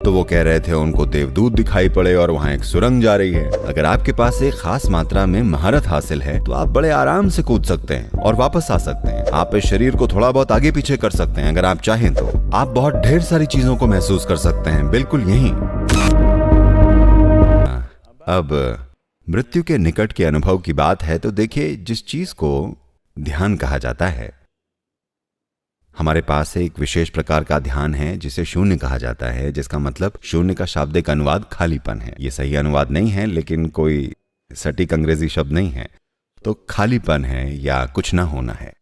तो वो कह रहे थे उनको देवदूत दिखाई पड़े और वहाँ एक सुरंग जा रही है। अगर आपके पास एक खास मात्रा में महारत हासिल है तो आप बड़े आराम से कूद सकते हैं और वापस आ सकते हैं। आप इस शरीर को थोड़ा बहुत आगे पीछे कर सकते हैं अगर आप चाहें तो। आप बहुत ढेर सारी चीजों को महसूस कर सकते हैं, बिल्कुल यही। अब मृत्यु के निकट के अनुभव की बात है तो देखिए, जिस चीज को ध्यान कहा जाता है, हमारे पास एक विशेष प्रकार का ध्यान है जिसे शून्य कहा जाता है, जिसका मतलब शून्य का शाब्दिक अनुवाद खालीपन है। ये सही अनुवाद नहीं है, लेकिन कोई सटीक अंग्रेजी शब्द नहीं है, तो खालीपन है या कुछ ना होना है।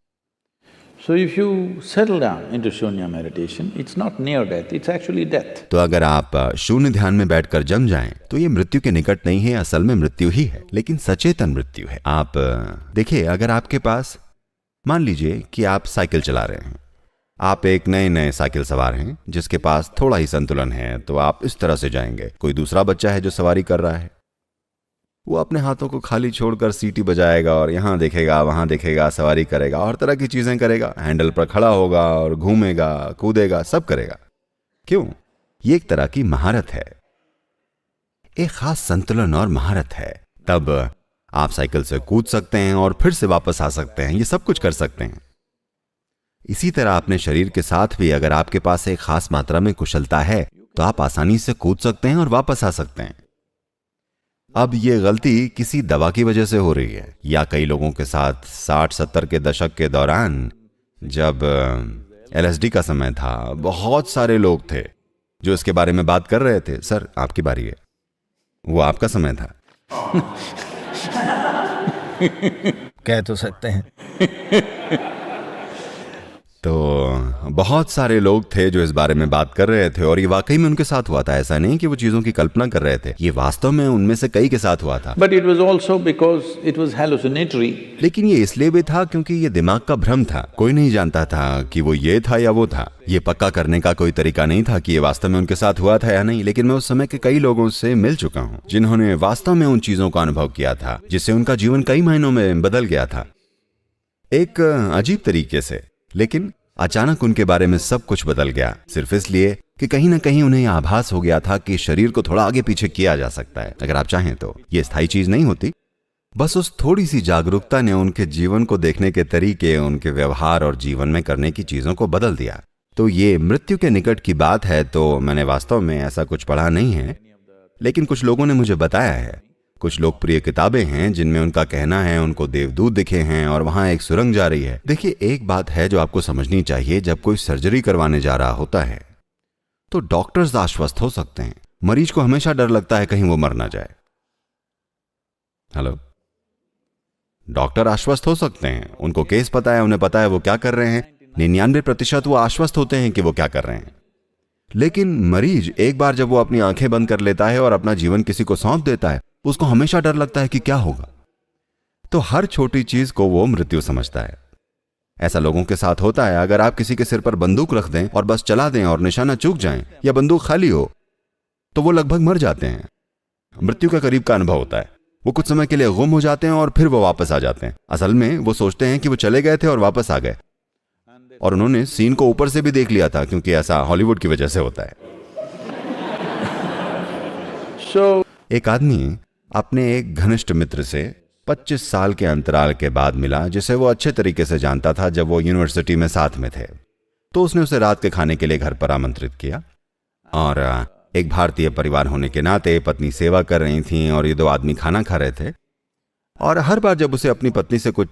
So if you settle down into Shunya meditation, it's not near death, it's actually death. तो अगर आप शून्य ध्यान में बैठकर जम जाएं, तो ये मृत्यु के निकट नहीं है, असल में मृत्यु ही है, लेकिन सचेतन मृत्यु है। आप देखिए, अगर आपके पास, मान लीजिए कि आप साइकिल चला रहे हैं, आप एक नए साइकिल सवार हैं जिसके पास थोड़ा ही संतुलन है, तो आप इस तरह से जाएंगे। कोई दूसरा बच्चा है जो सवारी कर रहा है, वो अपने हाथों को खाली छोड़कर सीटी बजाएगा और यहाँ देखेगा वहां देखेगा, सवारी करेगा और तरह की चीजें करेगा, हैंडल पर खड़ा होगा और घूमेगा, कूदेगा, सब करेगा। क्यों? ये एक तरह की महारत है, एक खास संतुलन और महारत है। तब आप साइकिल से कूद सकते हैं और फिर से वापस आ सकते हैं, ये सब कुछ कर सकते हैं। इसी तरह अपने शरीर के साथ भी अगर आपके पास एक खास मात्रा में कुशलता है तो आप आसानी से कूद सकते हैं और वापस आ सकते हैं। अब ये गलती किसी दवा की वजह से हो रही है, या कई लोगों के साथ 60-70 के दशक के दौरान जब LSD का समय था, बहुत सारे लोग थे जो इसके बारे में बात कर रहे थे। सर, आपकी बारी है, वो आपका समय था। कह तो सकते हैं। तो बहुत सारे लोग थे जो इस बारे में बात कर रहे थे और ये वाकई में उनके साथ हुआ था। ऐसा नहीं कि वो चीजों की कल्पना कर रहे थे, ये वास्तव में उनमें से कई के साथ हुआ था। But it was also because it was hallucinatory. लेकिन ये इसलिए भी था क्योंकि ये दिमाग का भ्रम था। कोई नहीं जानता था कि वो ये था या वो था। ये पक्का करने का कोई तरीका नहीं था कि ये वास्तव में उनके साथ हुआ था या नहीं। लेकिन मैं उस समय के कई लोगों से मिल चुका हूँ जिन्होंने वास्तव में उन चीजों का अनुभव किया था, जिससे उनका जीवन कई महीनों में बदल गया था, एक अजीब तरीके से। लेकिन अचानक उनके बारे में सब कुछ बदल गया, सिर्फ इसलिए कि कहीं ना कहीं उन्हें आभास हो गया था कि शरीर को थोड़ा आगे पीछे किया जा सकता है अगर आप चाहें तो। ये स्थायी चीज नहीं होती, बस उस थोड़ी सी जागरूकता ने उनके जीवन को देखने के तरीके, उनके व्यवहार और जीवन में करने की चीजों को बदल दिया। तो ये मृत्यु के निकट की बात है, तो मैंने वास्तव में ऐसा कुछ पढ़ा नहीं है, लेकिन कुछ लोगों ने मुझे बताया है। कुछ लोकप्रिय किताबें हैं जिनमें उनका कहना है उनको देवदूत दिखे हैं और वहां एक सुरंग जा रही है। देखिए, एक बात है जो आपको समझनी चाहिए, जब कोई सर्जरी करवाने जा रहा होता है तो डॉक्टर्स आश्वस्त हो सकते हैं, मरीज को हमेशा डर लगता है कहीं वो मर ना जाए। हेलो, डॉक्टर आश्वस्त हो सकते हैं, उनको केस पता है, उन्हें पता है वो क्या कर रहे हैं। 99% वो आश्वस्त होते हैं कि वो क्या कर रहे हैं। लेकिन मरीज एक बार जब वो अपनी आंखें बंद कर लेता है और अपना जीवन किसी को सौंप देता है, उसको हमेशा डर लगता है कि क्या होगा। तो हर छोटी चीज को वो मृत्यु समझता है। ऐसा लोगों के साथ होता है। अगर आप किसी के सिर पर बंदूक रख दें और बस चला दें और निशाना चूक जाएं या बंदूक खाली हो, तो वो लगभग मर जाते हैं। मृत्यु का करीब का अनुभव होता है। वो कुछ समय के लिए गुम हो जाते हैं और फिर वो वापस आ जाते हैं। असल में वो सोचते हैं कि वो चले गए थे और वापस आ गए, और उन्होंने सीन को ऊपर से भी देख लिया था, क्योंकि ऐसा हॉलीवुड की वजह से होता है। एक आदमी अपने एक घनिष्ठ मित्र से 25 साल के अंतराल के बाद मिला, जिसे वो अच्छे तरीके से जानता था जब वो यूनिवर्सिटी में साथ में थे। तो उसने उसे रात के खाने के लिए घर पर आमंत्रित किया, और एक भारतीय परिवार होने के नाते पत्नी सेवा कर रही थी और ये दो आदमी खाना खा रहे थे। और हर बार जब उसे अपनी पत्नी से कुछ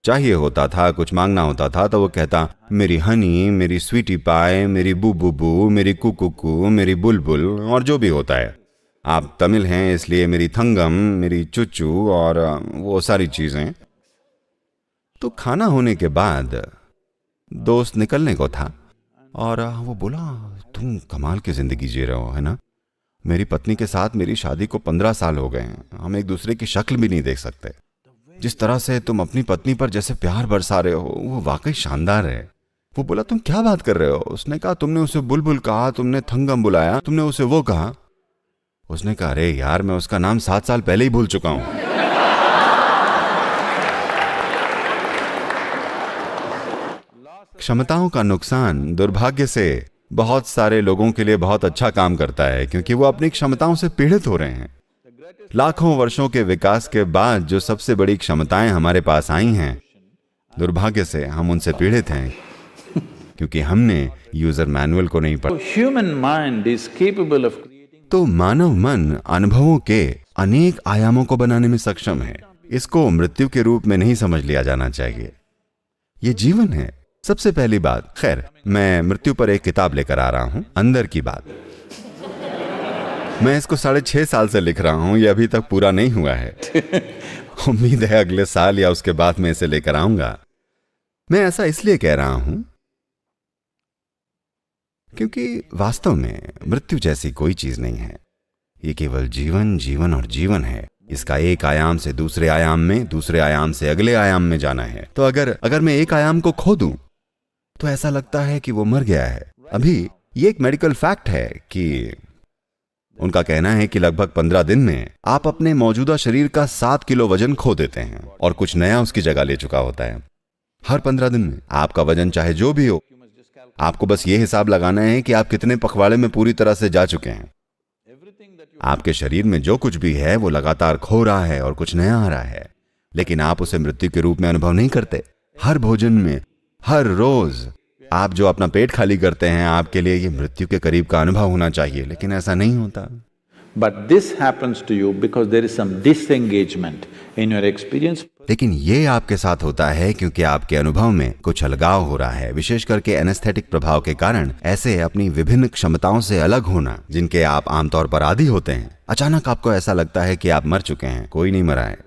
चाहिए होता था, कुछ मांगना होता था, तो वो कहता, मेरी हनी, मेरी स्वीटी पाए, मेरी बू, मेरी कुकू, मेरी बुलबुल, और जो भी होता है। आप तमिल हैं इसलिए मेरी थंगम, मेरी चुच्चू और वो सारी चीजें। तो खाना होने के बाद दोस्त निकलने को था और वो बोला, तुम कमाल की जिंदगी जी रहे हो, है ना? मेरी पत्नी के साथ मेरी शादी को 15 साल हो गए हैं, हम एक दूसरे की शक्ल भी नहीं देख सकते। जिस तरह से तुम अपनी पत्नी पर जैसे प्यार बरसा रहे हो, वो वाकई शानदार है। वो बोला, तुम क्या बात कर रहे हो? उसने कहा, तुमने उसे बुलबुल कहा, तुमने थंगम बुलाया, तुमने उसे वो कहा। उसने कहा, अरे यार, मैं उसका नाम 7 साल पहले ही भूल चुका हूं। क्षमताओं का नुकसान दुर्भाग्य से बहुत सारे लोगों के लिए बहुत अच्छा काम करता है क्योंकि वो अपनी क्षमताओं से पीड़ित हो रहे हैं। लाखों वर्षों के विकास के बाद जो सबसे बड़ी क्षमताएं हमारे पास आई हैं, दुर्भाग्य से हम उनसे पीड़ित हैं क्योंकि हमने यूजर मैनुअल को नहीं पढ़ा। Human mind is capable of creating. तो मानव मन अनुभवों के अनेक आयामों को बनाने में सक्षम है। इसको मृत्यु के रूप में नहीं समझ लिया जाना चाहिए। ये जीवन है। सबसे पहली बात, खैर मैं मृत्यु पर एक किताब लेकर आ रहा हूं, अंदर की बात। मैं इसको 6.5 साल से लिख रहा हूं, ये अभी तक पूरा नहीं हुआ है। उम्मीद है अगले साल या उसके बाद मैं इसे लेकर आऊंगा। मैं ऐसा इसलिए कह रहा हूं क्योंकि वास्तव में मृत्यु जैसी कोई चीज नहीं है। ये केवल जीवन, जीवन और जीवन है। इसका एक आयाम से दूसरे आयाम में, दूसरे आयाम से अगले आयाम में जाना है। तो अगर मैं एक आयाम को खो दूं तो ऐसा लगता है कि वो मर गया है। अभी ये एक मेडिकल फैक्ट है कि उनका कहना है कि लगभग 15 दिन में आप अपने मौजूदा शरीर का 7 किलो वजन खो देते हैं और कुछ नया उसकी जगह ले चुका होता है। हर 15 दिन में आपका वजन चाहे जो भी हो, आपको बस ये हिसाब लगाना है कि आप कितने पखवाड़े में पूरी तरह से जा चुके हैं। आपके शरीर में जो कुछ भी है वो लगातार खो रहा है और कुछ नया आ रहा है, लेकिन आप उसे मृत्यु के रूप में अनुभव नहीं करते। हर भोजन में, हर रोज आप जो अपना पेट खाली करते हैं, आपके लिए ये मृत्यु के करीब का अनुभव होना चाहिए, लेकिन ऐसा नहीं होता। But this happens to you because there is some disengagement in your experience. लेकिन ये आपके साथ होता है क्योंकि आपके अनुभव में कुछ अलगाव हो रहा है, विशेष करके एनेस्थेटिक प्रभाव के कारण। ऐसे अपनी विभिन्न क्षमताओं से अलग होना जिनके आप आमतौर पर आदी होते हैं। अचानक आपको ऐसा लगता है कि आप मर चुके हैं। कोई नहीं मरा है।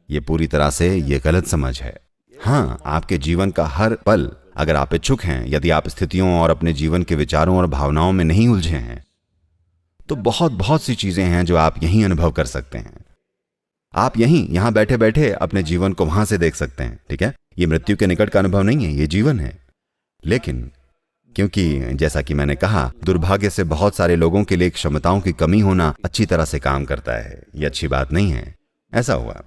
ये पूरी तरह से ये गलत समझ है। हाँ, आपके जीवन का हर पल, अगर आप इच्छुक हैं, यदि आप स्थितियों और अपने जीवन के विचारों और भावनाओं में नहीं उलझे हैं, तो बहुत सी चीजें हैं जो आप यहीं अनुभव कर सकते हैं। आप यहां बैठे बैठे अपने जीवन को वहां से देख सकते हैं। ठीक है, ये मृत्यु के निकट का अनुभव नहीं है, ये जीवन है। लेकिन क्योंकि जैसा कि मैंने कहा, दुर्भाग्य से बहुत सारे लोगों के लिए क्षमताओं की कमी होना अच्छी तरह से काम करता है। ये अच्छी बात नहीं है। ऐसा हुआ।